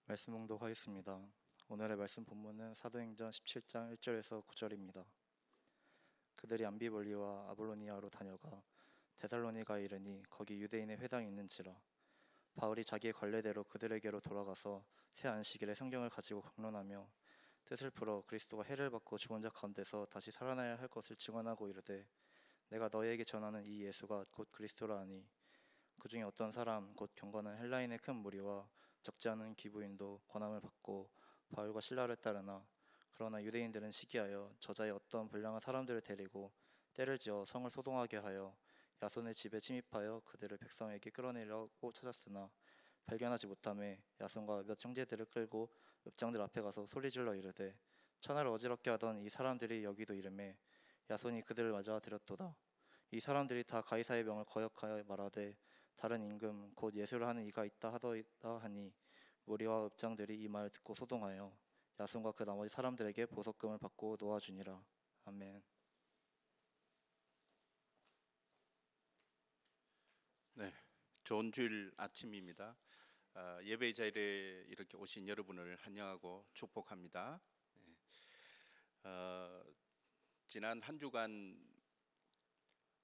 말씀 봉독하겠습니다. 오늘의 말씀 본문은 사도행전 17장 1절에서 9절입니다. 그들이 암비볼리와 아볼로니아로 다녀가 데살로니가에 이르니 거기 유대인의 회당이 있는지라. 바울이 자기의 관례대로 그들에게로 돌아가서 새 안식일에 성경을 가지고 강론하며 뜻을 풀어 그리스도가 해를 받고 죽은 자 가운데서 다시 살아나야 할 것을 증언하고 이르되, 내가 너희에게 전하는 이 예수가 곧 그리스도라 하니, 그 중에 어떤 사람 곧 경건한 헬라인의 큰 무리와 적지 않은 기부인도 권함을 받고 바울과 신라를 따르나, 그러나 유대인들은 시기하여 저자의 어떤 불량한 사람들을 데리고 때를 지어 성을 소동하게 하여 야손의 집에 침입하여 그들을 백성에게 끌어내려고 찾았으나 발견하지 못하매 야손과 몇 형제들을 끌고 읍장들 앞에 가서 소리질러 이르되, 천하를 어지럽게 하던 이 사람들이 여기도 이르매 야손이 그들을 맞아 들였도다. 이 사람들이 다 가이사의 명을 거역하여 말하되, 다른 임금 곧 예수를 하는 이가 있다 하더이다 하니, 무리와 읍장들이 이 말을 듣고 소동하여 야손과 그 나머지 사람들에게 보석금을 받고 놓아주니라. 아멘. 네, 좋은 주일 아침입니다. 예배 자리에 이렇게 오신 여러분을 환영하고 축복합니다. 지난 한 주간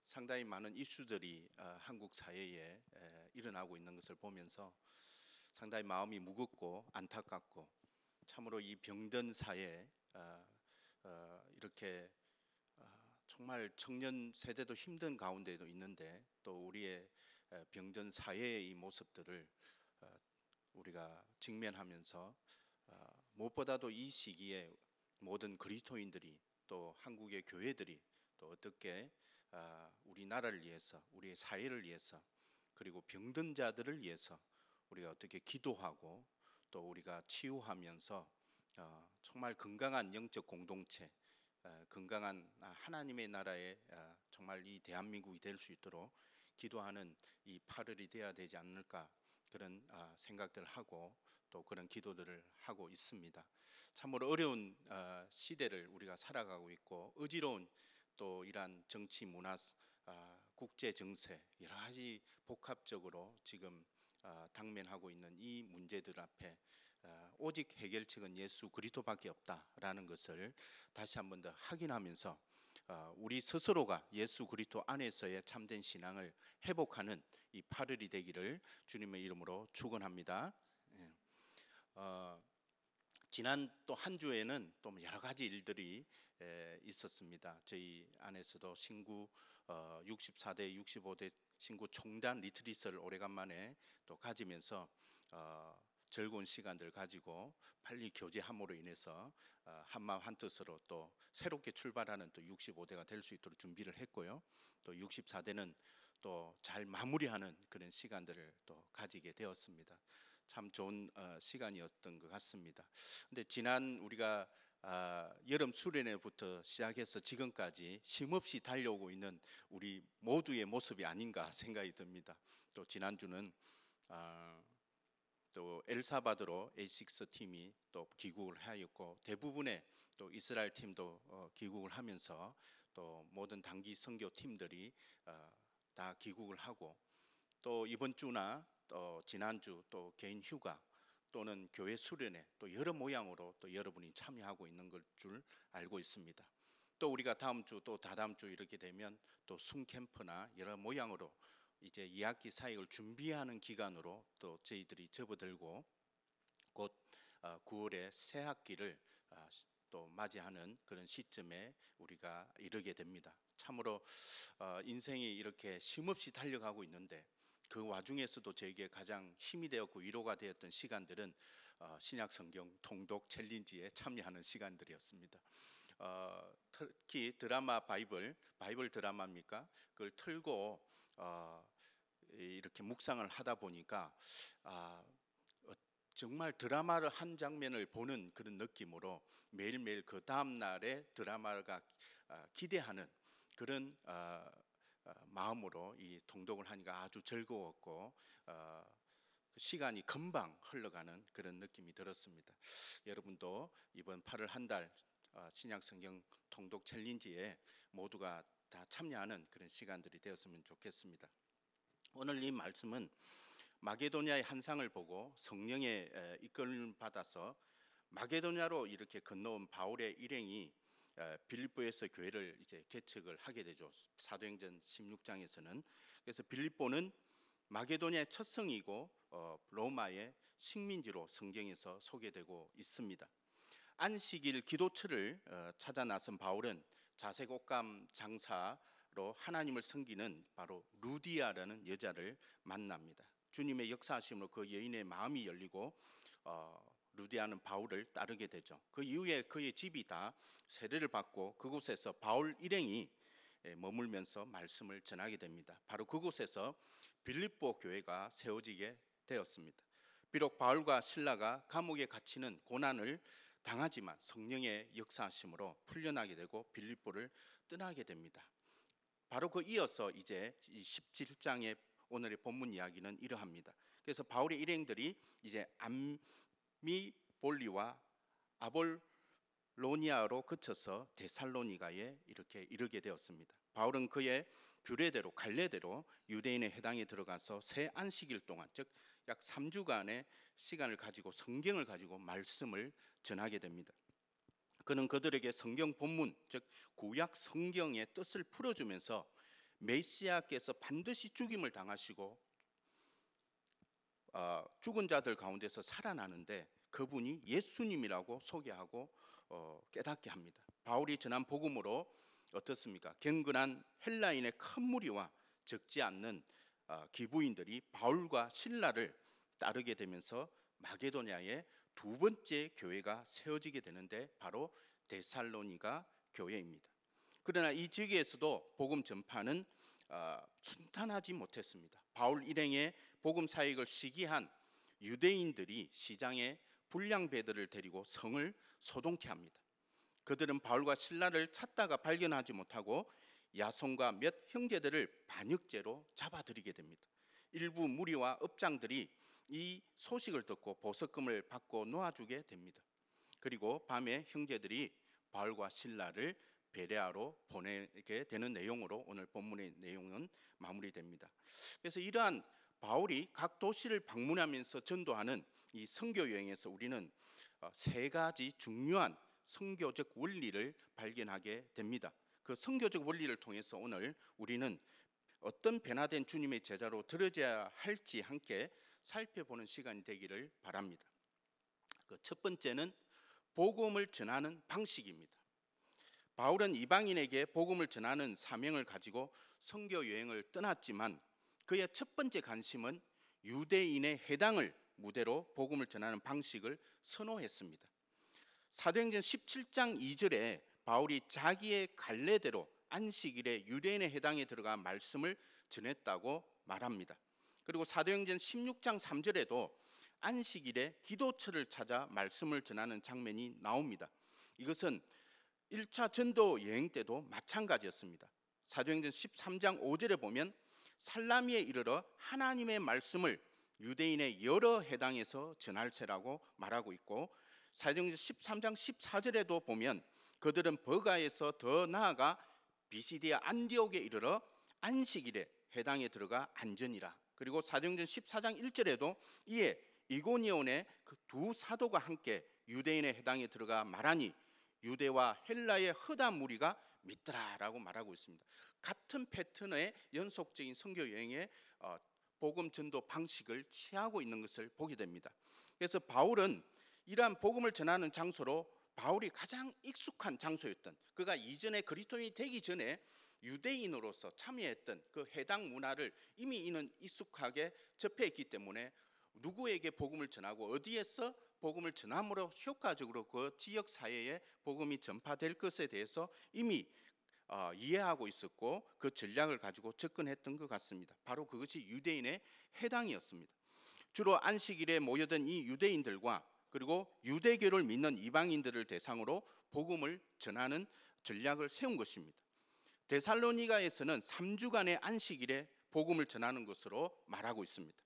상당히 많은 이슈들이 한국 사회에 일어나고 있는 것을 보면서 상당히 마음이 무겁고 안타깝고, 참으로 이 병든 사회에 이렇게 정말 청년 세대도 힘든 가운데도 있는데, 또 우리의 병든 사회의 이 모습들을 우리가 직면하면서 무엇보다도 이 시기에 모든 그리스도인들이, 또 한국의 교회들이 또 어떻게 우리나라를 위해서, 우리의 사회를 위해서, 그리고 병든 자들을 위해서 우리가 어떻게 기도하고 또 우리가 치유하면서 정말 건강한 영적 공동체, 건강한 하나님의 나라에 정말 이 대한민국이 될 수 있도록 기도하는 이 8월이 되어야 되지 않을까, 그런 생각들을 하고 또 그런 기도들을 하고 있습니다. 참으로 어려운 시대를 우리가 살아가고 있고, 어지러운 또 이러한 정치, 문화, 국제 정세, 여러 가지 복합적으로 지금 당면하고 있는 이 문제들 앞에 오직 해결책은 예수 그리스도밖에 없다라는 것을 다시 한 번 더 확인하면서 우리 스스로가 예수 그리스도 안에서의 참된 신앙을 회복하는 이 8월이 되기를 주님의 이름으로 축원합니다. 지난 또 한 주에는 또 여러 가지 일들이 있었습니다. 저희 안에서도 신구 64대 65대 신구 총단 리트리스를 오래간만에 또 가지면서 즐거운 시간들 가지고 빨리 교제함으로 인해서 한마음 한뜻으로 또 새롭게 출발하는 또 65대가 될 수 있도록 준비를 했고요. 또 64대는 또 잘 마무리하는 그런 시간들을 또 가지게 되었습니다. 참 좋은 시간이었던 것 같습니다. 근데 지난 우리가 여름 수련회부터 시작해서 지금까지 쉼없이 달려오고 있는 우리 모두의 모습이 아닌가 생각이 듭니다. 또 지난주는 또 엘사바드로 A6 팀이 또 귀국을 하였고, 대부분의 또 이스라엘 팀도 귀국을 하면서 또 모든 단기 선교 팀들이 다 귀국을 하고, 또 이번 주나 또 지난주 또 개인 휴가 또는 교회 수련회 또 여러 모양으로 또 여러분이 참여하고 있는 걸 줄 알고 있습니다. 또 우리가 다음 주 또 다다음 주 이렇게 되면 또 순캠프나 여러 모양으로 이제 2학기 사역을 준비하는 기간으로 또 저희들이 접어들고, 곧 9월에 새 학기를 또 맞이하는 그런 시점에 우리가 이르게 됩니다. 참으로 인생이 이렇게 쉼없이 달려가고 있는데, 그 와중에서도 저에게 가장 힘이 되었고 위로가 되었던 시간들은 신약 성경 통독 챌린지에 참여하는 시간들이었습니다. 특히 드라마 바이블 드라마입니까? 그걸 틀고 이렇게 묵상을 하다 보니까 정말 드라마를 한 장면을 보는 그런 느낌으로 매일매일 그 다음 날의 드라마가 기대하는 그런 마음으로 이 통독을 하니까 아주 즐거웠고 시간이 금방 흘러가는 그런 느낌이 들었습니다. 여러분도 이번 8월 한 달 신약 성경 통독 챌린지에 모두가 다 참여하는 그런 시간들이 되었으면 좋겠습니다. 오늘 이 말씀은 마게도냐의 한상을 보고 성령의 이끌림을 받아서 마게도냐로 이렇게 건너온 바울의 일행이 빌립보에서 교회를 이제 개척을 하게 되죠. 사도행전 16장에서는. 그래서 빌립보는 마게도냐의 첫 성이고 로마의 식민지로 성경에서 소개되고 있습니다. 안식일 기도처를 찾아 나선 바울은 자색 옷감 장사로 하나님을 섬기는 바로 루디아라는 여자를 만납니다. 주님의 역사하심으로 그 여인의 마음이 열리고 루디아는 바울을 따르게 되죠. 그 이후에 그의 집이 다 세례를 받고 그곳에서 바울 일행이 머물면서 말씀을 전하게 됩니다. 바로 그곳에서 빌립보 교회가 세워지게 되었습니다. 비록 바울과 실라가 감옥에 갇히는 고난을 당하지만 성령의 역사하심으로 풀려나게 되고 빌립보를 떠나게 됩니다. 바로 그 이어서 이제 17장의 오늘의 본문 이야기는 이러합니다. 그래서 바울의 일행들이 이제 암미볼리와 아볼로니아로 그쳐서 데살로니가에 이렇게 이르게 되었습니다. 바울은 그의 규례대로 갈래대로 유대인의 해당에 들어가서 새 안식일 동안, 즉 약 3주간의 시간을 가지고 성경을 가지고 말씀을 전하게 됩니다. 그는 그들에게 성경 본문, 즉 구약 성경의 뜻을 풀어주면서 메시아께서 반드시 죽임을 당하시고 죽은 자들 가운데서 살아나는데 그분이 예수님이라고 소개하고 깨닫게 합니다. 바울이 전한 복음으로 어떻습니까? 경건한 헬라인의 큰 무리와 적지 않는 기부인들이 바울과 실라를 따르게 되면서 마게도냐의 두 번째 교회가 세워지게 되는데 바로 데살로니가 교회입니다. 그러나 이 지역에서도 복음 전파는 순탄하지 못했습니다. 바울 일행의 복음 사역을 시기한 유대인들이 시장에 불량배들을 데리고 성을 소동케 합니다. 그들은 바울과 실라를 찾다가 발견하지 못하고 야손과 몇 형제들을 반역죄로 잡아들이게 됩니다. 일부 무리와 업장들이 이 소식을 듣고 보석금을 받고 놓아주게 됩니다. 그리고 밤에 형제들이 바울과 실라를 베레아로 보내게 되는 내용으로 오늘 본문의 내용은 마무리됩니다. 그래서 이러한 바울이 각 도시를 방문하면서 전도하는 이 선교 여행에서 우리는 세 가지 중요한 선교적 원리를 발견하게 됩니다. 그 선교적 원리를 통해서 오늘 우리는 어떤 변화된 주님의 제자로 들어져야 할지 함께 살펴보는 시간이 되기를 바랍니다. 그 첫 번째는 복음을 전하는 방식입니다. 바울은 이방인에게 복음을 전하는 사명을 가지고 선교 여행을 떠났지만 그의 첫 번째 관심은 유대인의 해당을 무대로 복음을 전하는 방식을 선호했습니다. 사도행전 17장 2절에 바울이 자기의 갈래대로 안식일에 유대인의 해당에 들어가 말씀을 전했다고 말합니다. 그리고 사도행전 16장 3절에도 안식일에 기도처를 찾아 말씀을 전하는 장면이 나옵니다. 이것은 1차 전도 여행 때도 마찬가지였습니다. 사도행전 13장 5절에 보면 살라미에 이르러 하나님의 말씀을 유대인의 여러 해당에서 전할세라고 말하고 있고 사도행전 13장 14절에도 보면 그들은 버가에서 더 나아가 비시디아 안디옥에 이르러 안식일에 해당에 들어가 안전이라. 그리고 사도행전 14장 1절에도 이에 이고니온의 그 두 사도가 함께 유대인의 해당에 들어가 말하니 유대와 헬라의 허다 무리가 믿더라라고 말하고 있습니다. 같은 패턴의 연속적인 선교 여행의 복음 전도 방식을 취하고 있는 것을 보게 됩니다. 그래서 바울은 이러한 복음을 전하는 장소로 바울이 가장 익숙한 장소였던, 그가 이전에 그리스도인이 되기 전에 유대인으로서 참여했던 그 해당 문화를 이미 이는 익숙하게 접했기 때문에 누구에게 복음을 전하고 어디에서 복음을 전함으로 효과적으로 그 지역 사회에 복음이 전파될 것에 대해서 이미 이해하고 있었고 그 전략을 가지고 접근했던 것 같습니다. 바로 그것이 유대인의 해당이었습니다. 주로 안식일에 모여든 이 유대인들과 그리고 유대교를 믿는 이방인들을 대상으로 복음을 전하는 전략을 세운 것입니다. 데살로니가에서는 3주간의 안식일에 복음을 전하는 것으로 말하고 있습니다.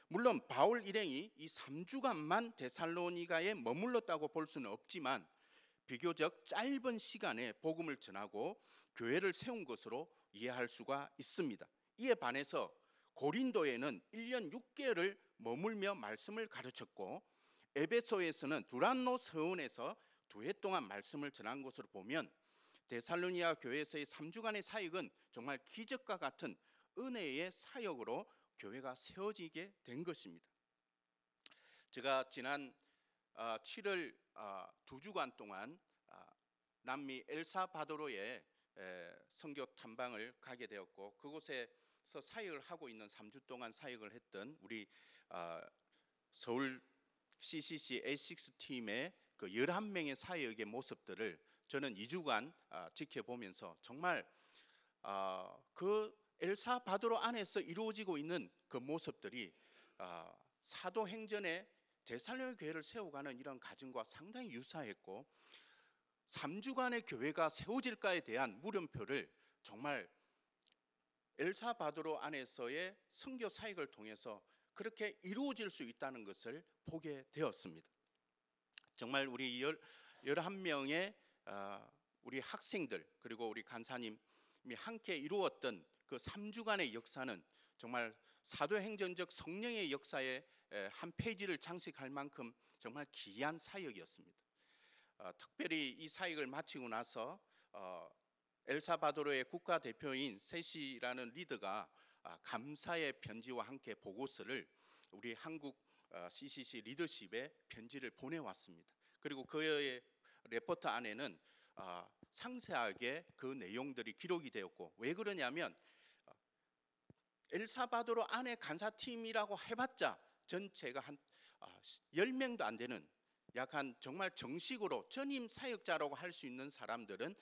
물론 바울 일행이 이 3주간만 데살로니가에 머물렀다고 볼 수는 없지만 비교적 짧은 시간에 복음을 전하고 교회를 세운 것으로 이해할 수가 있습니다. 이에 반해서 고린도에는 1년 6개월을 머물며 말씀을 가르쳤고 에베소에서는 두란노 서원에서 2해 동안 말씀을 전한 것으로 보면 데살로니가 교회에서의 3주간의 사역은 정말 기적과 같은 은혜의 사역으로 교회가 세워지게 된 것입니다. 제가 지난 7월 2주간 동안 남미 엘사바도르에 선교 탐방을 가게 되었고 그곳에서 사역을 하고 있는 3주 동안 사역을 했던 우리 서울 CCC A6 팀의 그 11명의 사역의 모습들을 저는 2주간 지켜보면서 정말 그 엘사바도르 안에서 이루어지고 있는 그 모습들이 사도행전의 데살로니가 교회를 세워가는 이런 과정과 상당히 유사했고 3주간의 교회가 세워질까에 대한 물음표를 정말 엘사바도르 안에서의 선교 사역을 통해서 그렇게 이루어질 수 있다는 것을 보게 되었습니다. 정말 우리 11명의 우리 학생들 그리고 우리 간사님이 함께 이루었던 그 3주간의 역사는 정말 사도행전적 성령의 역사의 한 페이지를 장식할 만큼 정말 귀한 사역이었습니다. 특별히 이 사역을 마치고 나서 엘사바도르의 국가대표인 세시라는 리더가 감사의 편지와 함께 보고서를 우리 한국 CCC 리더십에 편지를 보내왔습니다. 그리고 그의 레포트 안에는 상세하게 그 내용들이 기록이 되었고 왜 그러냐면 엘사바도르 안에 간사팀이라고 해봤자 전체가 한 10명도 안 되는 약한 정말 정식으로 전임 사역자라고 할 수 있는 사람들은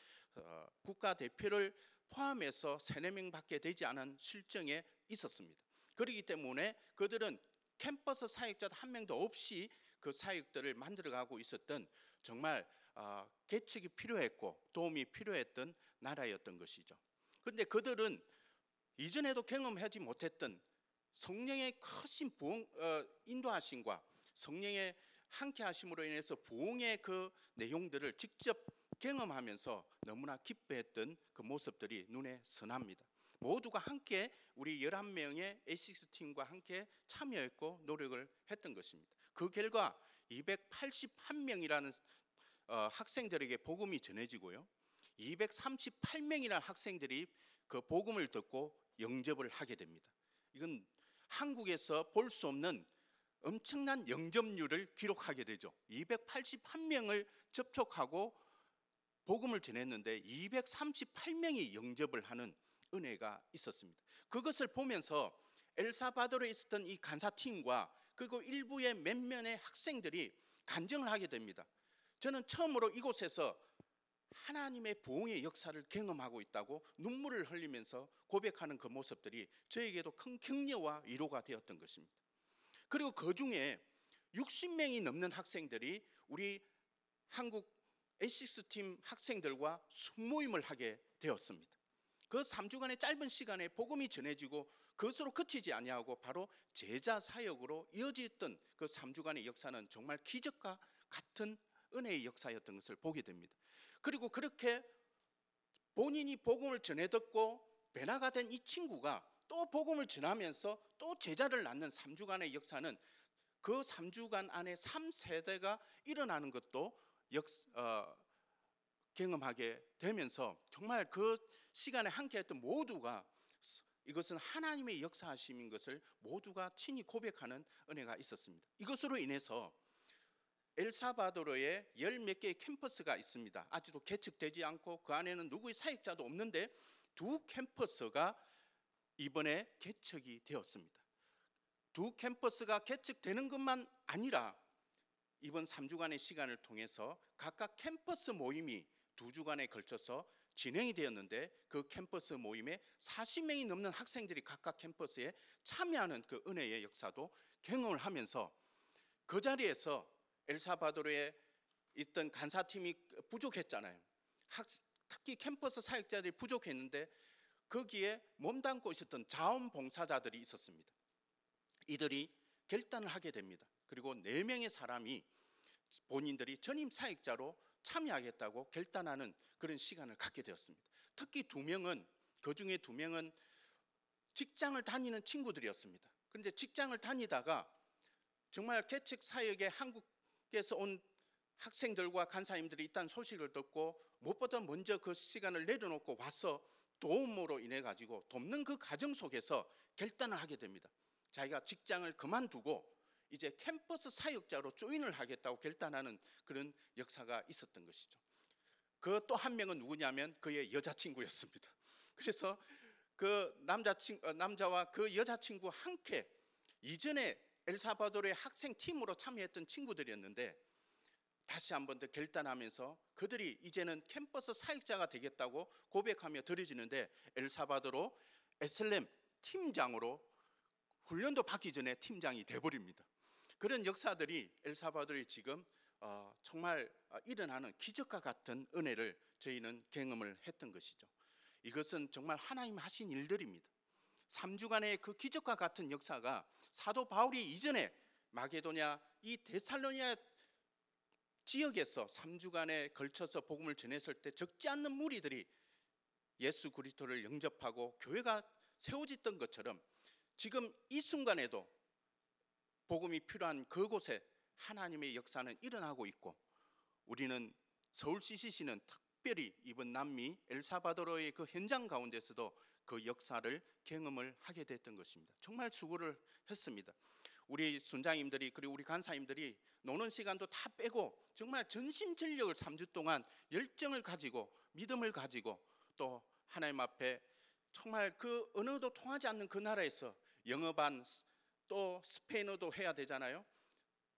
국가대표를 포함해서 3-4명밖에 되지 않은 실정에 있었습니다. 그렇기 때문에 그들은 캠퍼스 사역자 한 명도 없이 그 사역들을 만들어가고 있었던 정말 개척이 필요했고 도움이 필요했던 나라였던 것이죠. 그런데 그들은 이전에도 경험하지 못했던 성령의 크신 부흥 인도하심과 성령의 함께 하심으로 인해서 부흥의 그 내용들을 직접 경험하면서 너무나 기뻐했던 그 모습들이 눈에 선합니다. 모두가 함께 우리 11명의 A6 팀과 함께 참여했고 노력을 했던 것입니다. 그 결과 281명이라는 학생들에게 복음이 전해지고요. 238명이라는 학생들이 그 복음을 듣고 영접을 하게 됩니다. 이건 한국에서 볼 수 없는 엄청난 영접률을 기록하게 되죠. 281명을 접촉하고 복음을 전했는데 238명이 영접을 하는 은혜가 있었습니다. 그것을 보면서 엘사바도르에 있었던 이 간사팀과 그리고 일부의 몇몇의 학생들이 간증을 하게 됩니다. 저는 처음으로 이곳에서 하나님의 부흥의 역사를 경험하고 있다고 눈물을 흘리면서 고백하는 그 모습들이 저에게도 큰 격려와 위로가 되었던 것입니다. 그리고 그 중에 60명이 넘는 학생들이 우리 한국 A6 팀 학생들과 순모임을 하게 되었습니다. 그 3주간의 짧은 시간에 복음이 전해지고 그것으로 그치지 아니하고 바로 제자 사역으로 이어졌던 그 3주간의 역사는 정말 기적과 같은 은혜의 역사였던 것을 보게 됩니다. 그리고 그렇게 본인이 복음을 전해 듣고 변화가 된 이 친구가 또 복음을 전하면서 또 제자를 낳는 3주간의 역사는 그 3주간 안에 3세대가 일어나는 것도 경험하게 되면서 정말 그 시간에 함께했던 모두가 이것은 하나님의 역사하심인 것을 모두가 친히 고백하는 은혜가 있었습니다. 이것으로 인해서 엘사바도르에 10몇 개의 캠퍼스가 있습니다. 아직도 개척되지 않고 그 안에는 누구의 사역자도 없는데 2 캠퍼스가 이번에 개척이 되었습니다. 2 캠퍼스가 개척되는 것만 아니라 이번 3주간의 시간을 통해서 각각 캠퍼스 모임이 2주간에 걸쳐서 진행이 되었는데 그 캠퍼스 모임에 40명이 넘는 학생들이 각각 캠퍼스에 참여하는 그 은혜의 역사도 경험을 하면서 그 자리에서 엘사바도르에 있던 간사팀이 부족했잖아요. 특히 캠퍼스 사역자들이 부족했는데 거기에 몸담고 있었던 자원봉사자들이 있었습니다. 이들이 결단을 하게 됩니다. 그리고 4명의 사람이 본인들이 전임 사역자로 참여하겠다고 결단하는 그런 시간을 갖게 되었습니다. 특히 2명은 그 중에 2명은 직장을 다니는 친구들이었습니다. 그런데 직장을 다니다가 정말 개척 사역에 한국에서 온 학생들과 간사님들이 있다는 소식을 듣고 무엇보다 먼저 그 시간을 내려놓고 와서 도움으로 인해 가지고 돕는 그 과정 속에서 결단을 하게 됩니다. 자기가 직장을 그만두고 이제 캠퍼스 사역자로 조인을 하겠다고 결단하는 그런 역사가 있었던 것이죠. 그 또 한 명은 누구냐면 그의 여자친구였습니다. 그래서 그 남자와 그 여자친구 함께 이전에 엘사바도르의 학생 팀으로 참여했던 친구들이었는데 다시 한 번 더 결단하면서 그들이 이제는 캠퍼스 사역자가 되겠다고 고백하며 들어지는데 엘사바도르 에슬렘 팀장으로 훈련도 받기 전에 팀장이 돼버립니다. 그런 역사들이 엘사바도르에 지금 정말 일어나는 기적과 같은 은혜를 저희는 경험을 했던 것이죠. 이것은 정말 하나님 하신 일들입니다. 3주간의 그 기적과 같은 역사가 사도 바울이 이전에 마게도냐 이 데살로니아 지역에서 3주간에 걸쳐서 복음을 전했을 때 적지 않는 무리들이 예수 그리스도를 영접하고 교회가 세워졌던 것처럼 지금 이 순간에도 복음이 필요한 그곳에 하나님의 역사는 일어나고 있고 우리는 서울 CCC는 특별히 이번 남미 엘사바도르의 그 현장 가운데서도 그 역사를 경험을 하게 됐던 것입니다. 정말 수고를 했습니다. 우리 순장님들이 그리고 우리 간사님들이 노는 시간도 다 빼고 정말 전심전력을 3주 동안 열정을 가지고 믿음을 가지고 또 하나님 앞에 정말 그 언어도 통하지 않는 그 나라에서 영어 반 또 스페인어도 해야 되잖아요.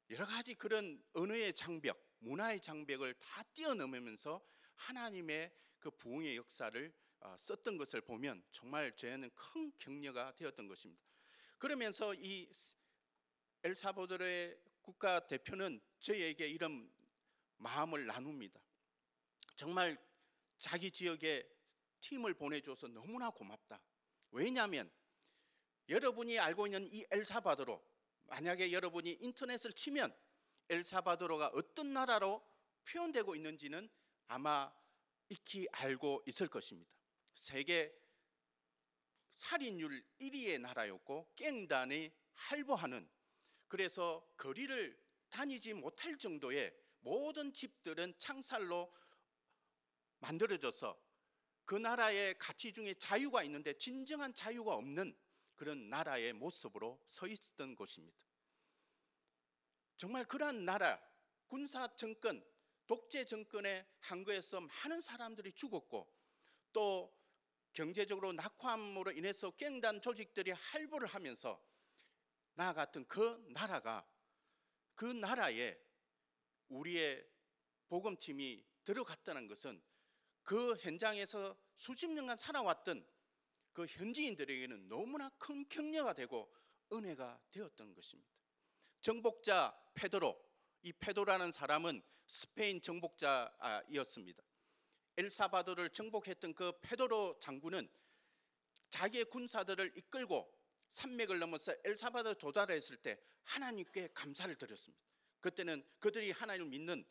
여러 가지 그런 언어의 장벽, 문화의 장벽을 다 뛰어넘으면서 하나님의 그 부흥의 역사를 썼던 것을 보면 정말 저에는 큰 격려가 되었던 것입니다. 그러면서 이 엘사바도르의 국가 대표는 저희에게 이런 마음을 나눕니다. 정말 자기 지역에 팀을 보내줘서 너무나 고맙다. 왜냐하면 여러분이 알고 있는 이 엘사바도르, 만약에 여러분이 인터넷을 치면 엘사바도르가 어떤 나라로 표현되고 있는지는 아마 익히 알고 있을 것입니다. 세계 살인율 1위의 나라였고 깽단이 할보하는, 그래서 거리를 다니지 못할 정도의 모든 집들은 창살로 만들어져서 그 나라의 가치 중에 자유가 있는데 진정한 자유가 없는 그런 나라의 모습으로 서 있었던 곳입니다. 정말 그러한 나라, 군사 정권, 독재 정권의 한거에서 많은 사람들이 죽었고 또 경제적으로 낙후함으로 인해서 깽단 조직들이 할보를 하면서 나아갔던 그 나라가, 그 나라에 우리의 복음팀이 들어갔다는 것은 그 현장에서 수십 년간 살아왔던 그 현지인들에게는 너무나 큰 격려가 되고 은혜가 되었던 것입니다. 정복자 페드로, 이 페드로라는 사람은 스페인 정복자였습니다. 엘사바도르를 정복했던 그 페드로 장군은 자기의 군사들을 이끌고 산맥을 넘어서 엘사바도르에 도달했을 때 하나님께 감사를 드렸습니다. 그때는 그들이 하나님을 믿는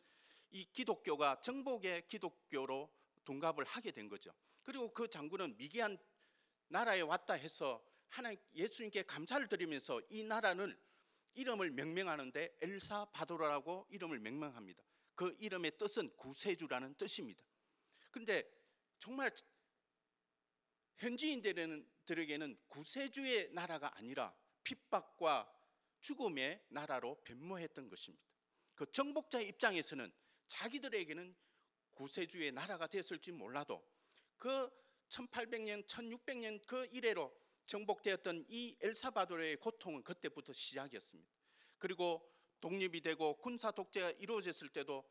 이 기독교가 정복의 기독교로 둔갑을 하게 된 거죠. 그리고 그 장군은 미개한 나라에 왔다 해서 하나님 예수님께 감사를 드리면서 이 나라는 이름을 명명하는데 엘사바도르라고 이름을 명명합니다. 그 이름의 뜻은 구세주라는 뜻입니다. 그런데 정말 현지인들에게는 구세주의 나라가 아니라 핍박과 죽음의 나라로 변모했던 것입니다. 그 정복자의 입장에서는 자기들에게는 구세주의 나라가 됐을지 몰라도 그 1800년, 1600년 그 이래로 정복되었던 이 엘사바도르의 고통은 그때부터 시작이었습니다. 그리고 독립이 되고 군사 독재가 이루어졌을 때도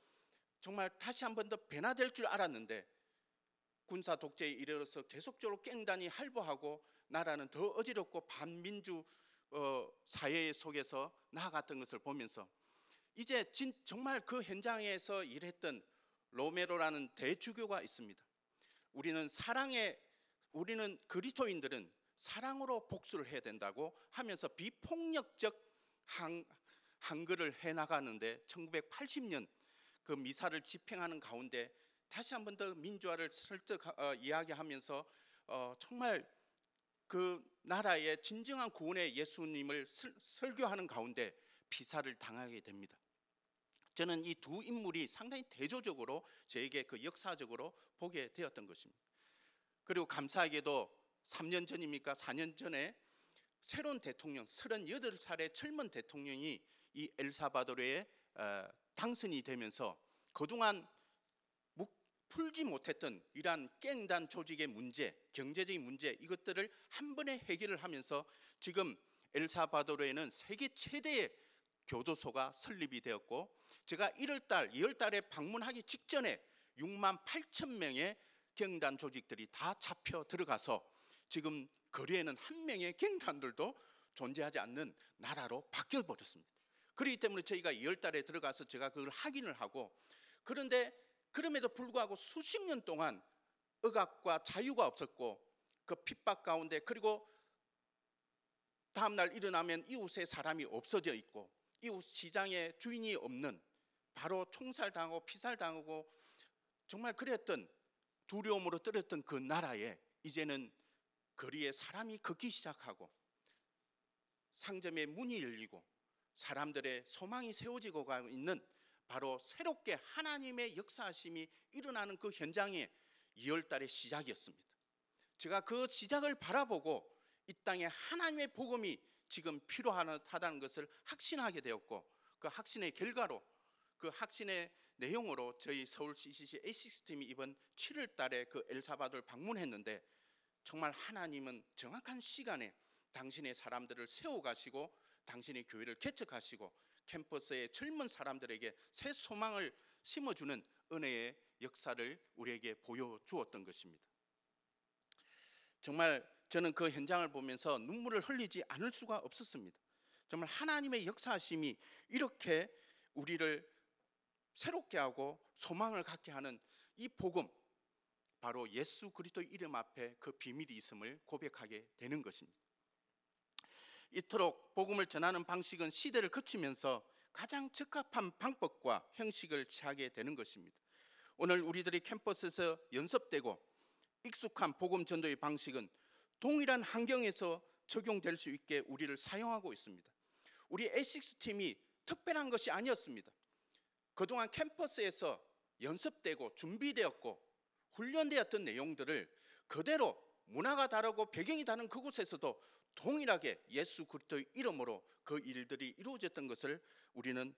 정말 다시 한 번 더 변화될 줄 알았는데 군사 독재에 이르러서 계속적으로 깽단이 할보하고 나라는 더 어지럽고 반민주 사회 속에서 나아갔던 것을 보면서 이제 정말 그 현장에서 일했던 로메로라는 대주교가 있습니다. 우리는 그리스도인들은 사랑으로 복수를 해야 된다고 하면서 비폭력적 한글을 해나가는데 1980년 그 미사를 집행하는 가운데 다시 한 번 더 민주화를 설득 이야기하면서 정말 그 나라의 진정한 구원의 예수님을 설교하는 가운데 피살을 당하게 됩니다. 저는 이 두 인물이 상당히 대조적으로 저에게 그 역사적으로 보게 되었던 것입니다. 그리고 감사하게도 3년 전입니까? 4년 전에 새로운 대통령, 38살의 젊은 대통령이 이 엘사바도르에 당선이 되면서 그동안 풀지 못했던 이러한 깽단 조직의 문제, 경제적인 문제, 이것들을 한 번에 해결을 하면서 지금 엘사바도르에는 세계 최대의 교도소가 설립이 되었고, 제가 1월 2월달에 방문하기 직전에 6만 8천 명의 갱단 조직들이 다 잡혀 들어가서 지금 거리에는 한 명의 갱단들도 존재하지 않는 나라로 바뀌어 버렸습니다. 그렇기 때문에 저희가 2월달에 들어가서 제가 그걸 확인을 하고, 그런데 그럼에도 불구하고 수십 년 동안 억압과 자유가 없었고 그 핍박 가운데, 그리고 다음날 일어나면 이웃에 사람이 없어져 있고 이웃 시장에 주인이 없는, 바로 총살당하고 피살당하고 정말 그랬던, 두려움으로 떨었던 그 나라에 이제는 거리에 사람이 걷기 시작하고 상점의 문이 열리고 사람들의 소망이 세워지고 가고 있는, 바로 새롭게 하나님의 역사하심이 일어나는 그 현장의 2월달의 시작이었습니다. 제가 그 시작을 바라보고 이 땅에 하나님의 복음이 지금 필요하다는 것을 확신하게 되었고, 그 확신의 결과로, 그 확신의 내용으로 저희 서울 CCC A6 팀이 이번 7월달에 그 엘사바도를 방문했는데, 정말 하나님은 정확한 시간에 당신의 사람들을 세워가시고 당신의 교회를 개척하시고 캠퍼스의 젊은 사람들에게 새 소망을 심어주는 은혜의 역사를 우리에게 보여주었던 것입니다. 정말 저는 그 현장을 보면서 눈물을 흘리지 않을 수가 없었습니다. 정말 하나님의 역사하심이 이렇게 우리를 새롭게 하고 소망을 갖게 하는 이 복음, 바로 예수 그리스도의 이름 앞에 그 비밀이 있음을 고백하게 되는 것입니다. 이토록 복음을 전하는 방식은 시대를 거치면서 가장 적합한 방법과 형식을 취하게 되는 것입니다. 오늘 우리들이 캠퍼스에서 연습되고 익숙한 복음 전도의 방식은 동일한 환경에서 적용될 수 있게 우리를 사용하고 있습니다. 우리 A6 팀이 특별한 것이 아니었습니다. 그동안 캠퍼스에서 연습되고 준비되었고 훈련되었던 내용들을 그대로 문화가 다르고 배경이 다른 그곳에서도 동일하게 예수 그리스도의 이름으로 그 일들이 이루어졌던 것을 우리는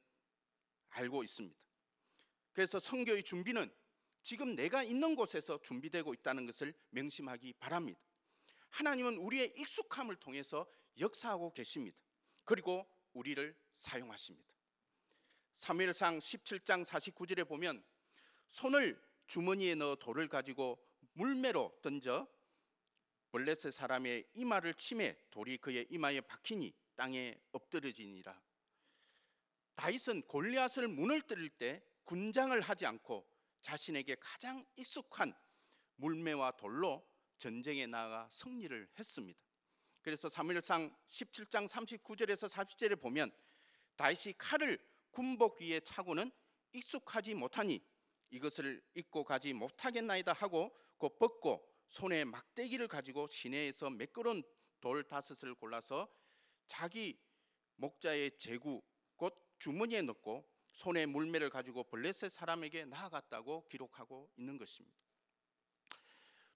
알고 있습니다. 그래서 선교의 준비는 지금 내가 있는 곳에서 준비되고 있다는 것을 명심하기 바랍니다. 하나님은 우리의 익숙함을 통해서 역사하고 계십니다. 그리고 우리를 사용하십니다. 사무엘상 17장 49절에 보면 손을 주머니에 넣어 돌을 가지고 물매로 던져 블레셋 사람의 이마를 치매 돌이 그의 이마에 박히니 땅에 엎드러지니라. 다윗은 골리앗을 무너뜨릴 때 군장을 하지 않고 자신에게 가장 익숙한 물매와 돌로 전쟁에 나아가 승리를 했습니다. 그래서 사무엘상 17장 39절에서 40절에 보면 다윗이 칼을 군복 위에 차고는 익숙하지 못하니 이것을 입고 가지 못하겠나이다 하고 곧 벗고 손에 막대기를 가지고 시내에서 매끄러운 돌 5을 골라서 자기 목자의 제구 곧 주머니에 넣고 손에 물매를 가지고 블레셋 사람에게 나아갔다고 기록하고 있는 것입니다.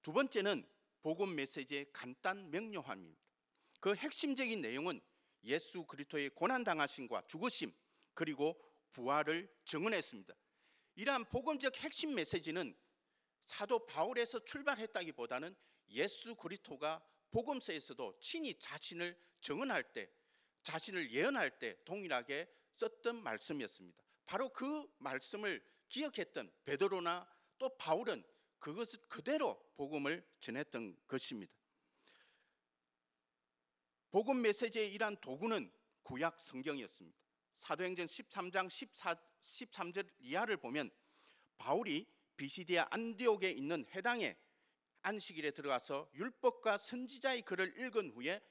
두 번째는 복음 메시지의 간단 명료함입니다. 그 핵심적인 내용은 예수 그리스도의 고난당하심과 죽으심 그리고 부활을 증언했습니다. 이러한 복음적 핵심 메시지는 사도 바울에서 출발했다기보다는 예수 그리스도가 복음서에서도 친히 자신을 증언할 때, 자신을 예언할 때 동일하게 썼던 말씀이었습니다. 바로 그 말씀을 기억했던 베드로나 또 바울은 그것을 그대로 복음을 전했던 것입니다. 복음 메시지의 이러한 도구는 구약 성경이었습니다. 사도행전 13장 13절 이하를 보면 바울이 비시디아 안디옥에 있는 회당에 안식일에 들어가서 율법과 선지자의 글을 읽은 후에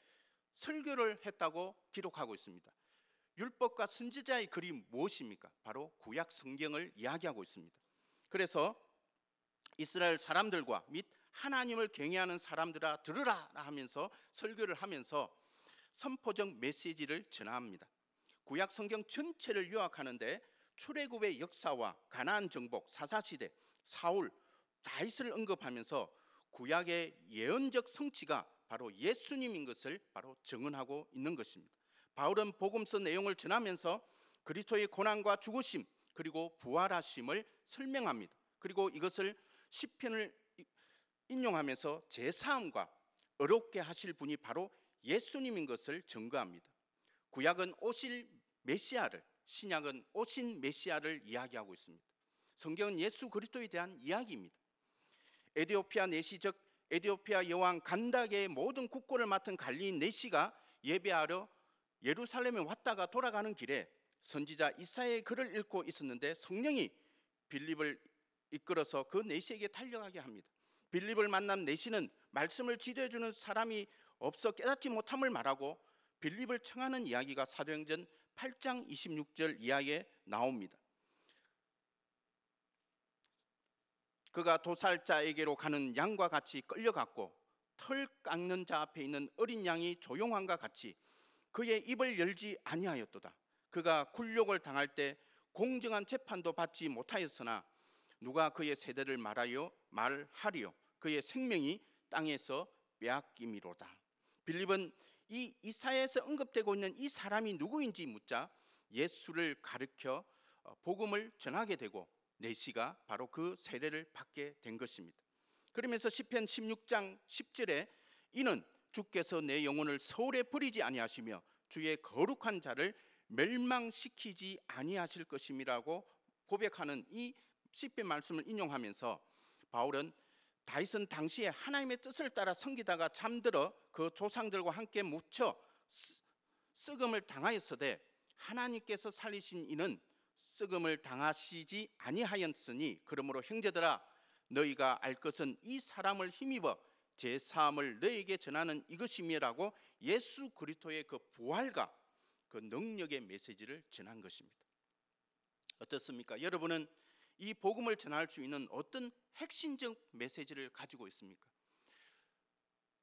설교를 했다고 기록하고 있습니다. 율법과 선지자의 글이 무엇입니까? 바로 구약 성경을 이야기하고 있습니다. 그래서 이스라엘 사람들과 및 하나님을 경외하는 사람들아 들으라 하면서 설교를 하면서 선포적 메시지를 전합니다. 구약 성경 전체를 요약하는데 출애굽의 역사와 가나안 정복, 사사시대, 사울, 다윗을 언급하면서 구약의 예언적 성취가 바로 예수님인 것을 바로 증언하고 있는 것입니다. 바울은 복음서 내용을 전하면서 그리스도의 고난과 죽으심 그리고 부활하심을 설명합니다. 그리고 이것을 시편을 인용하면서 제사함과 어렵게 하실 분이 바로 예수님인 것을 증거합니다. 구약은 오실 메시아를, 신약은 오신 메시아를 이야기하고 있습니다. 성경은 예수 그리스도에 대한 이야기입니다. 에디오피아 내시 즉 에디오피아 여왕 간다게의 모든 국고를 맡은 관리인 내시가 예배하러 예루살렘에 왔다가 돌아가는 길에 선지자 이사야의 글을 읽고 있었는데 성령이 빌립을 이끌어서 그 내시에게 달려가게 합니다. 빌립을 만난 내시는 말씀을 지도해 주는 사람이 없어 깨닫지 못함을 말하고 빌립을 청하는 이야기가 사도행전 8장 26절 이하에 나옵니다. 그가 도살자에게로 가는 양과 같이 끌려갔고 털 깎는 자 앞에 있는 어린 양이 조용함과 같이 그의 입을 열지 아니하였도다. 그가 굴욕을 당할 때 공정한 재판도 받지 못하였으나 누가 그의 세대를 말하리요. 그의 생명이 땅에서 빼앗김이로다. 빌립은 이 이사야에서 언급되고 있는 이 사람이 누구인지 묻자 예수를 가르쳐 복음을 전하게 되고 내시가 바로 그 세례를 받게 된 것입니다. 그러면서 시편 16장 10절에 이는 주께서 내 영혼을 서울에 버리지 아니하시며 주의 거룩한 자를 멸망시키지 아니하실 것임이라고 고백하는 이 시편 말씀을 인용하면서 바울은 다윗은 당시에 하나님의 뜻을 따라 섬기다가 잠들어 그 조상들과 함께 묻혀 썩음을 당하였으되 하나님께서 살리신 이는 썩음을 당하시지 아니하였으니 그러므로 형제들아 너희가 알 것은 이 사람을 힘입어 제 사함을 너희에게 전하는 이것임이라고 예수 그리스도의 그 부활과 그 능력의 메시지를 전한 것입니다. 어떻습니까? 여러분은 이 복음을 전할 수 있는 어떤 핵심적 메시지를 가지고 있습니까?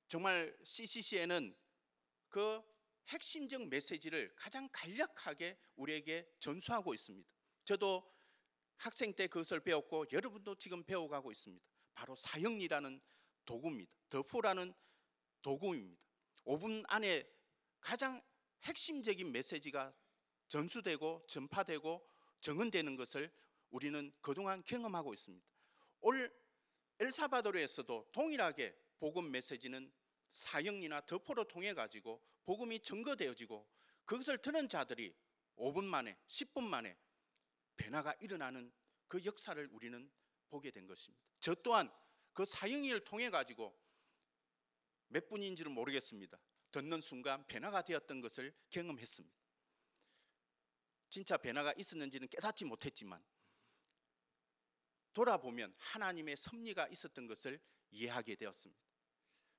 정말 CCC에는 그 핵심적 메시지를 가장 간략하게 우리에게 전수하고 있습니다. 저도 학생 때 그것을 배웠고 여러분도 지금 배워가고 있습니다. 바로 사형리라는 도구입니다. 더포라는 도구입니다. 5분 안에 가장 핵심적인 메시지가 전수되고 전파되고 정언되는 것을 우리는 그동안 경험하고 있습니다. 올 엘사바도르에서도 동일하게 복음 메시지는 사형리나 더포로 통해 가지고 복음이 증거되어지고 그것을 들은 자들이 5분 만에 10분 만에 변화가 일어나는 그 역사를 우리는 보게 된 것입니다. 저 또한 그 사형리를 통해 가지고 몇 분인지는 모르겠습니다. 듣는 순간 변화가 되었던 것을 경험했습니다. 진짜 변화가 있었는지는 깨닫지 못했지만 돌아보면 하나님의 섭리가 있었던 것을 이해하게 되었습니다.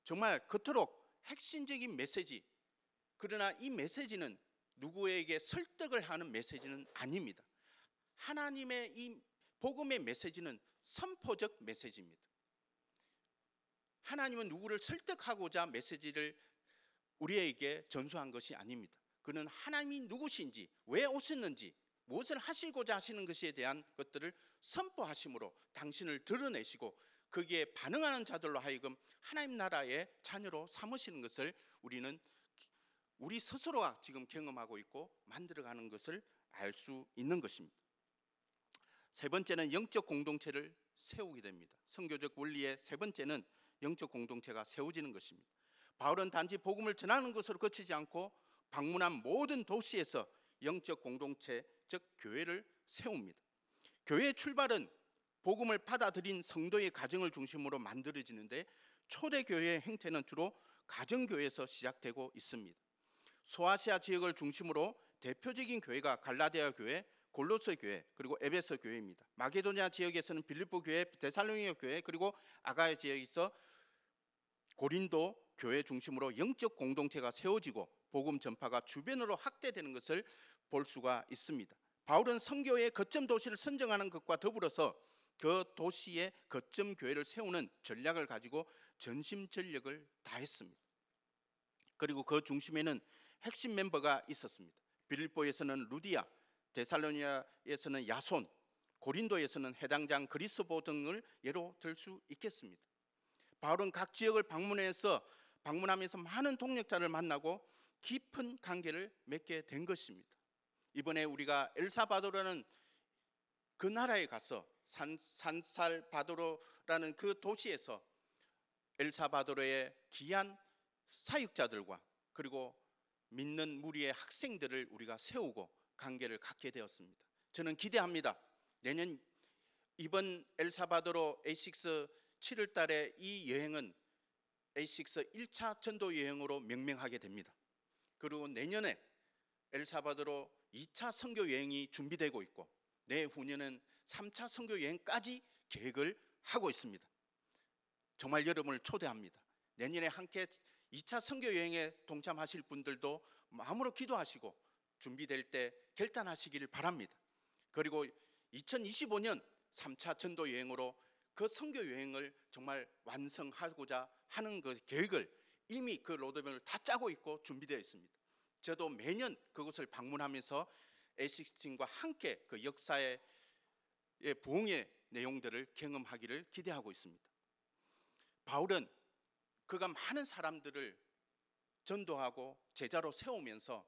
정말 그토록 핵심적인 메시지, 그러나 이 메시지는 누구에게 설득을 하는 메시지는 아닙니다. 하나님의 이 복음의 메시지는 선포적 메시지입니다. 하나님은 누구를 설득하고자 메시지를 우리에게 전수한 것이 아닙니다. 그는 하나님이 누구신지, 왜 오셨는지, 무엇을 하시고자 하시는 것에 대한 것들을 선포하심으로 당신을 드러내시고 거기에 반응하는 자들로 하여금 하나님 나라의 자녀로 삼으시는 것을 우리는 우리 스스로가 지금 경험하고 있고 만들어가는 것을 알 수 있는 것입니다. 세 번째는 영적 공동체를 세우게 됩니다. 선교적 원리의 세 번째는 영적 공동체가 세워지는 것입니다. 바울은 단지 복음을 전하는 것으로 그치지 않고 방문한 모든 도시에서 영적 공동체, 즉 교회를 세웁니다. 교회의 출발은 복음을 받아들인 성도의 가정을 중심으로 만들어지는데 초대교회의 행태는 주로 가정교회에서 시작되고 있습니다. 소아시아 지역을 중심으로 대표적인 교회가 갈라디아 교회, 골로새 교회, 그리고 에베소 교회입니다. 마게도냐 지역에서는 빌립보 교회, 데살로니가 교회, 그리고 아가야 지역에서 고린도 교회 중심으로 영적 공동체가 세워지고 복음 전파가 주변으로 확대되는 것을 볼 수가 있습니다. 바울은 선교의 거점 도시를 선정하는 것과 더불어서 그 도시의 거점 교회를 세우는 전략을 가지고 전심전력을 다했습니다. 그리고 그 중심에는 핵심 멤버가 있었습니다. 빌립보에서는 루디아, 데살로니가에서는 야손, 고린도에서는 해당장 그리스보 등을 예로 들 수 있겠습니다. 바울은 각 지역을 방문하면서 많은 동력자를 만나고 깊은 관계를 맺게 된 것입니다. 이번에 우리가 엘사바도라는 그 나라에 가서 산살바도라는 그 도시에서 엘사바도르의 귀한 사역자들과 그리고 믿는 무리의 학생들을 우리가 세우고 관계를 갖게 되었습니다. 저는 기대합니다. 내년 이번 엘사바도르 A6 7월 달에 이 여행은 A6 1차 전도 여행으로 명명하게 됩니다. 그리고 내년에 엘사바도르 2차 선교 여행이 준비되고 있고 내후년은 3차 선교 여행까지 계획을 하고 있습니다. 정말 여러분을 초대합니다. 내년에 함께 2차 선교 여행에 동참하실 분들도 마음으로 기도하시고 준비될 때 결단하시기를 바랍니다. 그리고 2025년 3차 전도 여행으로 그 선교 여행을 정말 완성하고자 하는 그 계획을 이미 그 로드맵을 다 짜고 있고 준비되어 있습니다. 저도 매년 그곳을 방문하면서 A16팀과 함께 그 역사의 부흥의 내용들을 경험하기를 기대하고 있습니다. 바울은 그가 많은 사람들을 전도하고 제자로 세우면서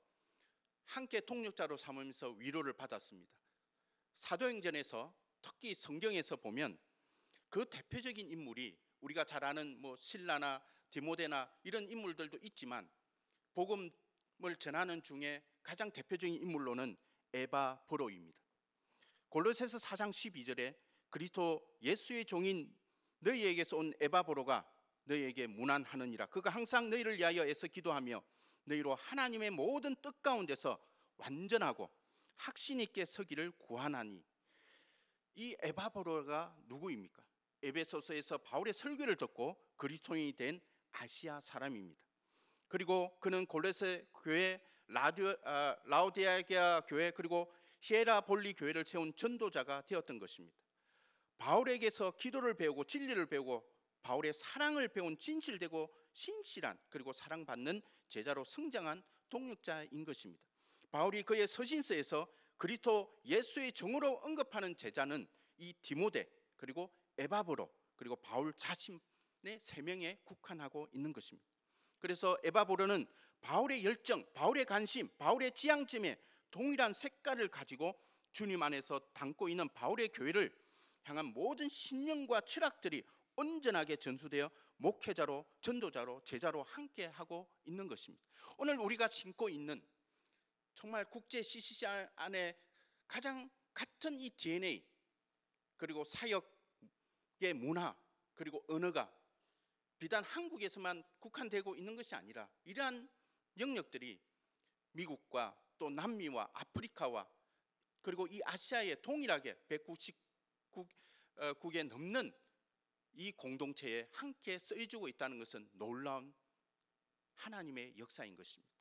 함께 동력자로 삼으면서 위로를 받았습니다. 사도행전에서 특히 성경에서 보면 그 대표적인 인물이 우리가 잘 아는 실라나 디모데나 이런 인물들도 있지만 복음을 전하는 중에 가장 대표적인 인물로는 에바브로입니다. 골로새서 4장 12절에 그리스도 예수의 종인 너희에게서 온 에바브로가 너희에게 문안하느니라. 그가 항상 너희를 위하여 애써 기도하며 너희로 하나님의 모든 뜻 가운데서 완전하고 확신 있게 서기를 구하나니. 이 에바브로가 누구입니까? 에베소서에서 바울의 설교를 듣고 그리스도인이 된 아시아 사람입니다. 그리고 그는 골로새 교회, 라오디게아 교회, 그리고 히에라볼리 교회를 세운 전도자가 되었던 것입니다. 바울에게서 기도를 배우고 진리를 배우고 바울의 사랑을 배운 진실되고 신실한 그리고 사랑받는 제자로 성장한 동력자인 것입니다. 바울이 그의 서신서에서 그리스도 예수의 정으로 언급하는 제자는 이 디모데 그리고 에바브로 그리고 바울 자신의 세 명에 국한하고 있는 것입니다. 그래서 에바브로는 바울의 열정, 바울의 관심, 바울의 지향점에 동일한 색깔을 가지고 주님 안에서 담고 있는 바울의 교회를 향한 모든 신념과 철학들이 온전하게 전수되어 목회자로, 전도자로, 제자로 함께하고 있는 것입니다. 오늘 우리가 신고 있는 정말 국제 CCC 안에 가장 같은 이 DNA 그리고 사역의 문화 그리고 언어가 비단 한국에서만 국한되고 있는 것이 아니라 이러한 영역들이 미국과 또 남미와 아프리카와 그리고 이 아시아에 동일하게 190국에 넘는 이 공동체에 함께 쓰여지고 있다는 것은 놀라운 하나님의 역사인 것입니다.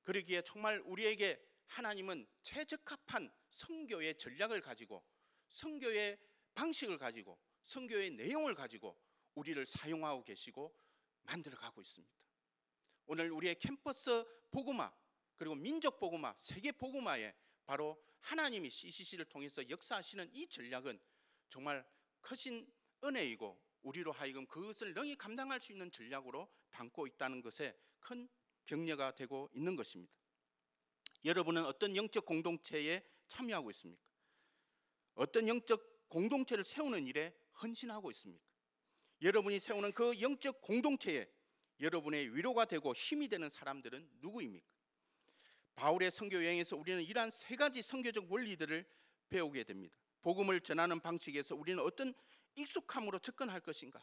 그러기에 정말 우리에게 하나님은 최적합한 선교의 전략을 가지고 선교의 방식을 가지고 선교의 내용을 가지고 우리를 사용하고 계시고 만들어가고 있습니다. 오늘 우리의 캠퍼스 복음화 그리고 민족 복음화, 세계 복음화에 바로 하나님이 CCC를 통해서 역사하시는 이 전략은 정말 크신 은혜이고 우리로 하여금 그것을 능히 감당할 수 있는 전략으로 담고 있다는 것에 큰 격려가 되고 있는 것입니다. 여러분은 어떤 영적 공동체에 참여하고 있습니까? 어떤 영적 공동체를 세우는 일에 헌신하고 있습니까? 여러분이 세우는 그 영적 공동체에 여러분의 위로가 되고 힘이 되는 사람들은 누구입니까? 바울의 선교 여행에서 우리는 이러한 세 가지 선교적 원리들을 배우게 됩니다. 복음을 전하는 방식에서 우리는 어떤 익숙함으로 접근할 것인가?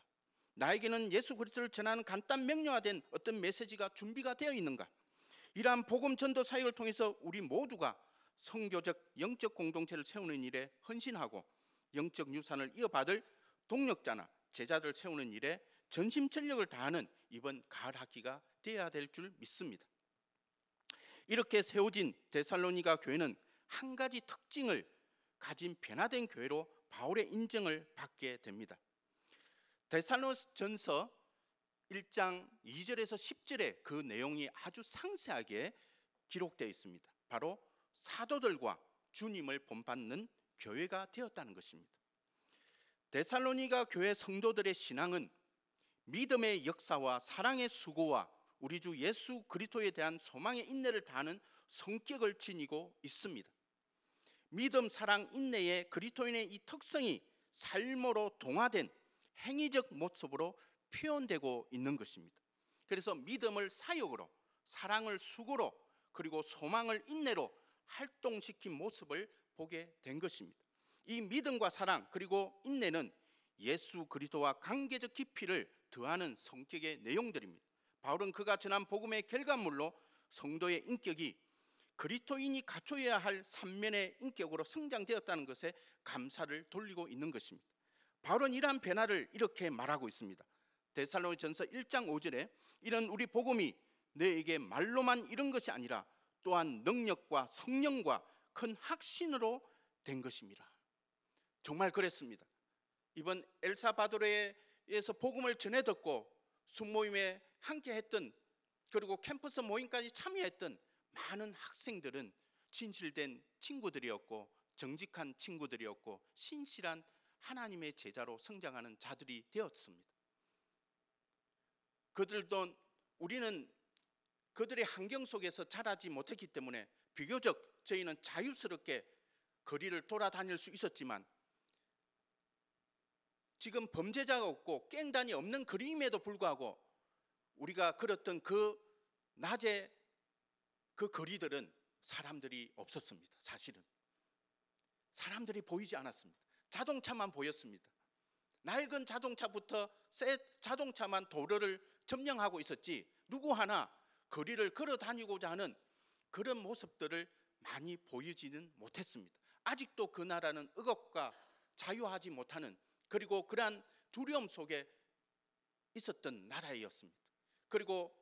나에게는 예수 그리스도를 전하는 간단 명료화된 어떤 메시지가 준비가 되어 있는가? 이러한 복음 전도 사역을 통해서 우리 모두가 선교적 영적 공동체를 세우는 일에 헌신하고 영적 유산을 이어받을 동력자나 제자들 세우는 일에 전심전력을 다하는 이번 가을 학기가 되어야 될 줄 믿습니다. 이렇게 세워진 데살로니가 교회는 한 가지 특징을 가진 변화된 교회로 바울의 인정을 받게 됩니다. 데살로니가전서 1장 2절에서 10절에 그 내용이 아주 상세하게 기록되어 있습니다. 바로 사도들과 주님을 본받는 교회가 되었다는 것입니다. 데살로니가 교회 성도들의 신앙은 믿음의 역사와 사랑의 수고와 우리 주 예수 그리스도에 대한 소망의 인내를 다하는 성격을 지니고 있습니다. 믿음, 사랑, 인내의 그리스도인의 이 특성이 삶으로 동화된 행위적 모습으로 표현되고 있는 것입니다. 그래서 믿음을 사역으로, 사랑을 수고로, 그리고 소망을 인내로 활동시킨 모습을 보게 된 것입니다. 이 믿음과 사랑 그리고 인내는 예수 그리스도와 관계적 깊이를 더하는 성격의 내용들입니다. 바울은 그가 전한 복음의 결과물로 성도의 인격이 그리스도인이 갖춰야 할 삼면의 인격으로 성장되었다는 것에 감사를 돌리고 있는 것입니다. 바울은 이러한 변화를 이렇게 말하고 있습니다. 데살로니가전서 1장 5절에 이런 우리 복음이 너에게 말로만 이런 것이 아니라 또한 능력과 성령과 큰 확신으로 된 것입니다. 정말 그랬습니다. 이번 엘사바도르에서 복음을 전해 듣고 순모임에 함께 했던, 그리고 캠퍼스 모임까지 참여했던 많은 학생들은 진실된 친구들이었고 정직한 친구들이었고 신실한 하나님의 제자로 성장하는 자들이 되었습니다. 그들도 우리는 그들의 환경 속에서 자라지 못했기 때문에 비교적 저희는 자유스럽게 거리를 돌아다닐 수 있었지만, 지금 범죄자가 없고 깽단이 없는 거리임에도 불구하고 우리가 걸었던 그 낮에 그 거리들은 사람들이 없었습니다. 사실은 사람들이 보이지 않았습니다. 자동차만 보였습니다. 낡은 자동차부터 새 자동차만 도로를 점령하고 있었지 누구 하나 거리를 걸어 다니고자 하는 그런 모습들을 많이 보이지는 못했습니다. 아직도 그 나라는 억압과 자유하지 못하는, 그리고 그러한 두려움 속에 있었던 나라였습니다. 그리고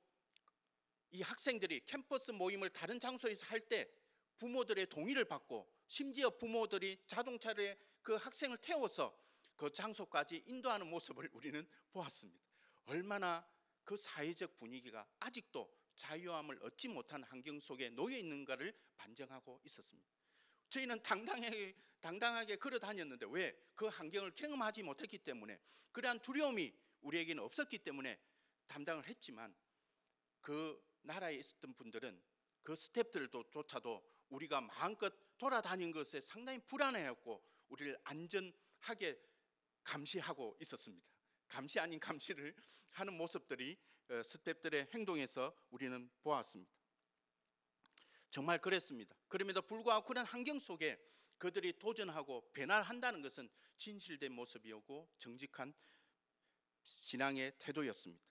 이 학생들이 캠퍼스 모임을 다른 장소에서 할 때 부모들의 동의를 받고, 심지어 부모들이 자동차에 그 학생을 태워서 그 장소까지 인도하는 모습을 우리는 보았습니다. 얼마나 그 사회적 분위기가 아직도 자유함을 얻지 못한 환경 속에 놓여 있는가를 반증하고 있었습니다. 저희는 당당하게 걸어 다녔는데 왜? 그 환경을 경험하지 못했기 때문에, 그러한 두려움이 우리에게는 없었기 때문에 담당을 했지만, 그 나라에 있었던 분들은 그 스태프들조차도 우리가 마음껏 돌아다닌 것에 상당히 불안해했고 우리를 안전하게 감시하고 있었습니다. 감시 아닌 감시를 하는 모습들이 스태프들의 행동에서 우리는 보았습니다. 정말 그랬습니다. 그럼에도 불구하고 그런 환경 속에 그들이 도전하고 변화를 한다는 것은 진실된 모습이었고 정직한 신앙의 태도였습니다.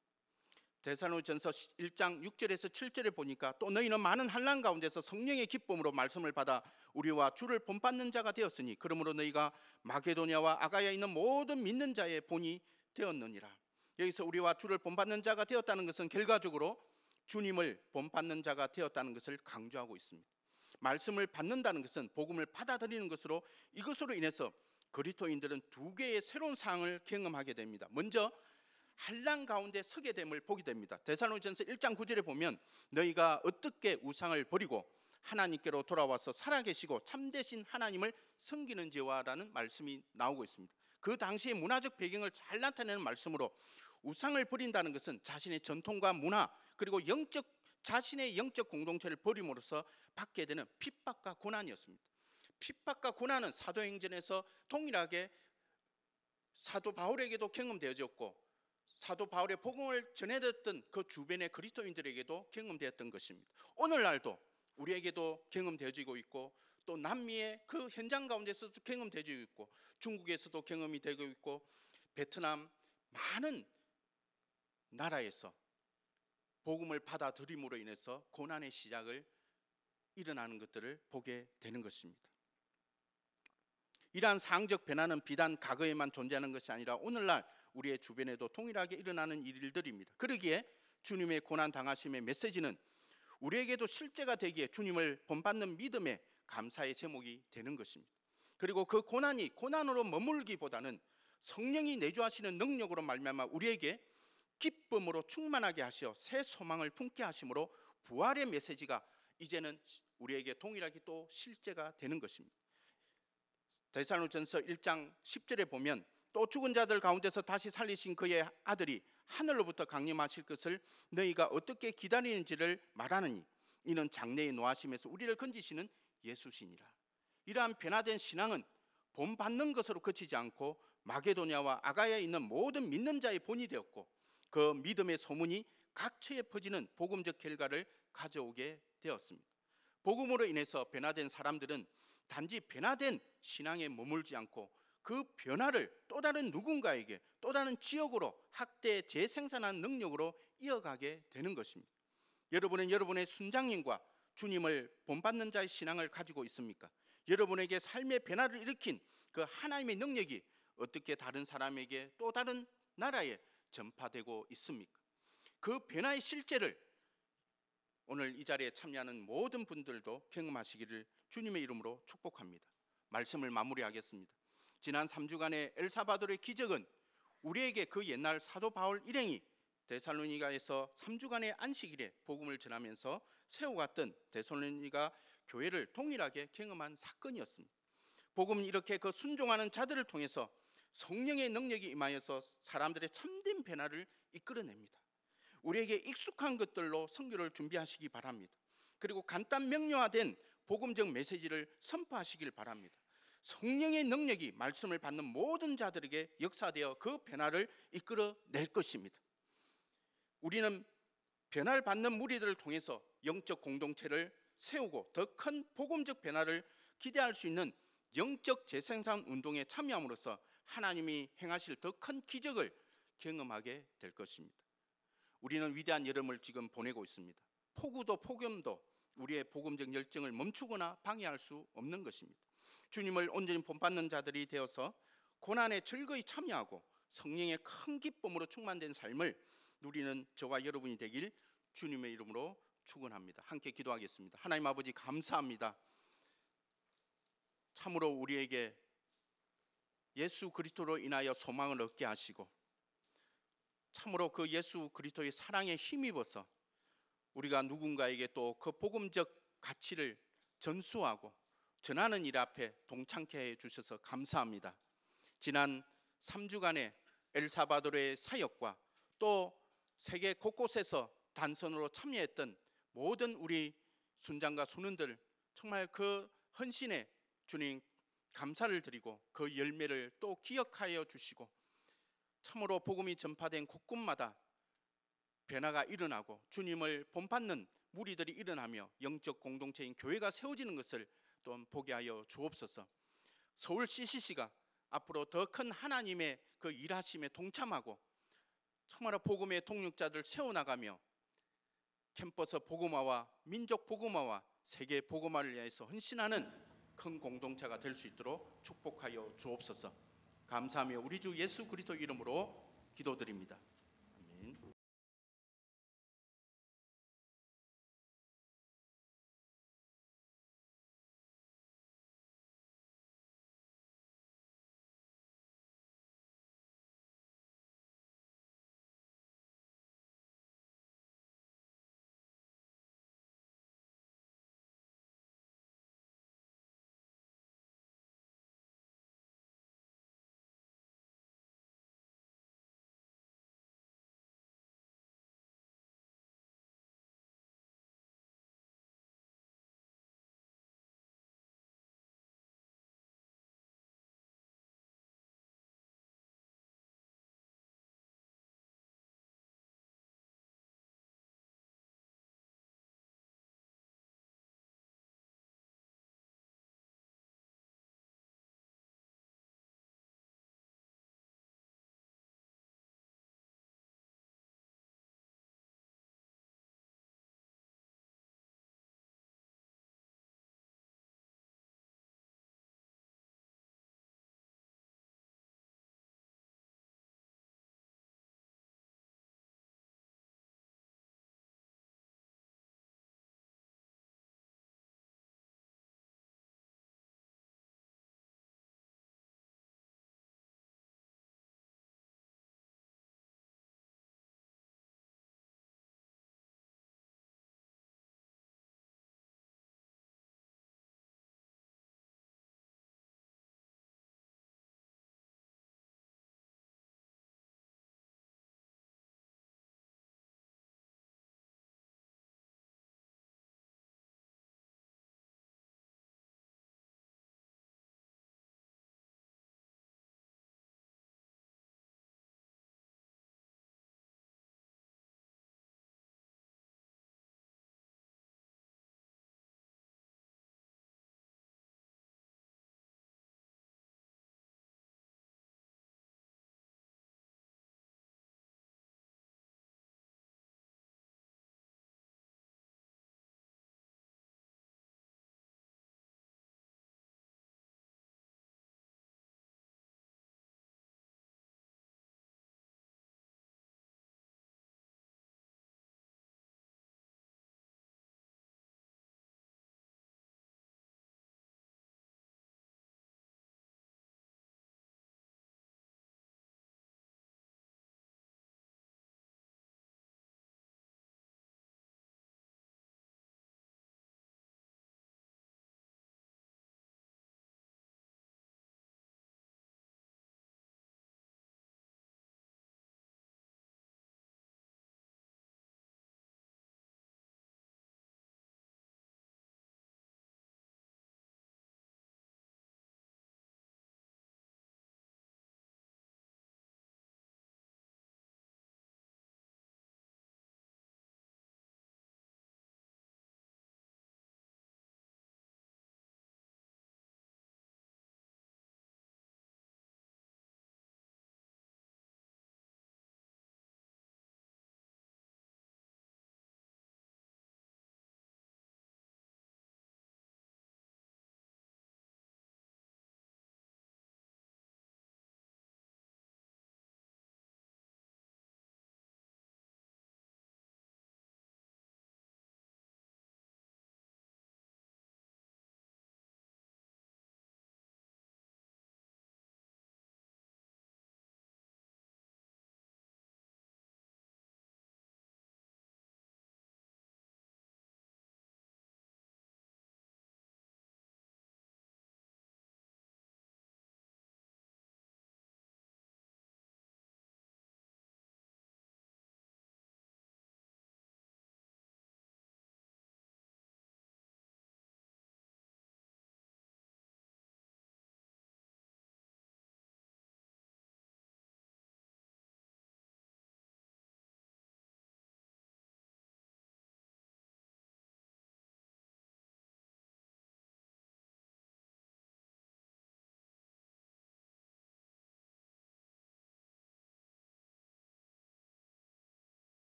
데살로니가전서 1장 6절에서 7절에 보니까 또 너희는 많은 환난 가운데서 성령의 기쁨으로 말씀을 받아 우리와 주를 본받는 자가 되었으니 그러므로 너희가 마게도냐와 아가야에 있는 모든 믿는 자의 본이 되었느니라. 여기서 우리와 주를 본받는 자가 되었다는 것은 결과적으로 주님을 본받는 자가 되었다는 것을 강조하고 있습니다. 말씀을 받는다는 것은 복음을 받아들이는 것으로, 이것으로 인해서 그리스도인들은 두 개의 새로운 상황을 경험하게 됩니다. 먼저 환난 가운데 서게 됨을 보게 됩니다. 데살로니가전서 1장 9절에 보면 너희가 어떻게 우상을 버리고 하나님께로 돌아와서 살아계시고 참되신 하나님을 섬기는지와 라는 말씀이 나오고 있습니다. 그 당시의 문화적 배경을 잘 나타내는 말씀으로, 우상을 버린다는 것은 자신의 전통과 문화 그리고 자신의 영적 공동체를 버림으로써 받게 되는 핍박과 고난이었습니다. 핍박과 고난은 사도행전에서 동일하게 사도 바울에게도 경험되어졌고 사도 바울의 복음을 전해졌던 그 주변의 그리스도인들에게도 경험되었던 것입니다. 오늘날도 우리에게도 경험되어지고 있고, 또 남미의 그 현장 가운데서도 경험되어지고 있고, 중국에서도 경험이 되고 있고, 베트남 많은 나라에서 복음을 받아들임으로 인해서 고난의 시작을 일어나는 것들을 보게 되는 것입니다. 이러한 상황적 변화는 비단 과거에만 존재하는 것이 아니라 오늘날 우리의 주변에도 동일하게 일어나는 일들입니다. 그러기에 주님의 고난 당하심의 메시지는 우리에게도 실제가 되기에 주님을 본받는 믿음의 감사의 제목이 되는 것입니다. 그리고 그 고난이 고난으로 머물기보다는 성령이 내주하시는 능력으로 말미암아 우리에게 기쁨으로 충만하게 하시어 새 소망을 품게 하심으로 부활의 메시지가 이제는 우리에게 동일하게 또 실제가 되는 것입니다. 데살로니가전서 1장 10절에 보면 또 죽은 자들 가운데서 다시 살리신 그의 아들이 하늘로부터 강림하실 것을 너희가 어떻게 기다리는지를 말하느니 이는 장래의 노하심에서 우리를 건지시는 예수시니라. 이러한 변화된 신앙은 본받는 것으로 그치지 않고 마게도냐와 아가야에 있는 모든 믿는 자의 본이 되었고 그 믿음의 소문이 각처에 퍼지는 복음적 결과를 가져오게 되었습니다. 복음으로 인해서 변화된 사람들은 단지 변화된 신앙에 머물지 않고 그 변화를 또 다른 누군가에게 또 다른 지역으로 확대 재생산하는 능력으로 이어가게 되는 것입니다. 여러분은 여러분의 순장님과 주님을 본받는 자의 신앙을 가지고 있습니까? 여러분에게 삶의 변화를 일으킨 그 하나님의 능력이 어떻게 다른 사람에게 또 다른 나라에 전파되고 있습니까? 그 변화의 실제를 오늘 이 자리에 참여하는 모든 분들도 경험하시기를 주님의 이름으로 축복합니다. 말씀을 마무리하겠습니다. 지난 3주간의 엘사바도르의 기적은 우리에게 그 옛날 사도 바울 일행이 데살로니가에서 3주간의 안식일에 복음을 전하면서 세워갔던 데살로니가 교회를 동일하게 경험한 사건이었습니다. 복음은 이렇게 그 순종하는 자들을 통해서 성령의 능력이 임하여서 사람들의 참된 변화를 이끌어냅니다. 우리에게 익숙한 것들로 선교를 준비하시기 바랍니다. 그리고 간단 명료화된 복음적 메시지를 선포하시길 바랍니다. 성령의 능력이 말씀을 받는 모든 자들에게 역사되어 그 변화를 이끌어낼 것입니다. 우리는 변화를 받는 무리들을 통해서 영적 공동체를 세우고 더 큰 복음적 변화를 기대할 수 있는 영적 재생산 운동에 참여함으로써 하나님이 행하실 더 큰 기적을 경험하게 될 것입니다. 우리는 위대한 여름을 지금 보내고 있습니다. 폭우도 폭염도 우리의 복음적 열정을 멈추거나 방해할 수 없는 것입니다. 주님을 온전히 본받는 자들이 되어서 고난에 즐거이 참여하고 성령의 큰 기쁨으로 충만된 삶을 누리는 저와 여러분이 되길 주님의 이름으로 축원합니다. 함께 기도하겠습니다. 하나님 아버지 감사합니다. 참으로 우리에게 예수 그리스도로 인하여 소망을 얻게 하시고 참으로 그 예수 그리스도의 사랑에 힘입어서 우리가 누군가에게 또 그 복음적 가치를 전수하고 전하는 일 앞에 동참케 해 주셔서 감사합니다. 지난 3주간의 엘사바도르의 사역과 또 세계 곳곳에서 단선으로 참여했던 모든 우리 순장과 순원들 정말 그 헌신에 주님 감사를 드리고 그 열매를 또 기억하여 주시고 참으로 복음이 전파된 곳곳마다 변화가 일어나고 주님을 본받는 무리들이 일어나며 영적 공동체인 교회가 세워지는 것을 또 보게 하여 주옵소서. 서울 CCC가 앞으로 더 큰 하나님의 그 일하심에 동참하고 정말 복음의 동력자들 세워나가며 캠퍼스 복음화와 민족 복음화와 세계 복음화를 위해서 헌신하는 큰 공동체가 될 수 있도록 축복하여 주옵소서. 감사하며 우리 주 예수 그리스도 이름으로 기도드립니다.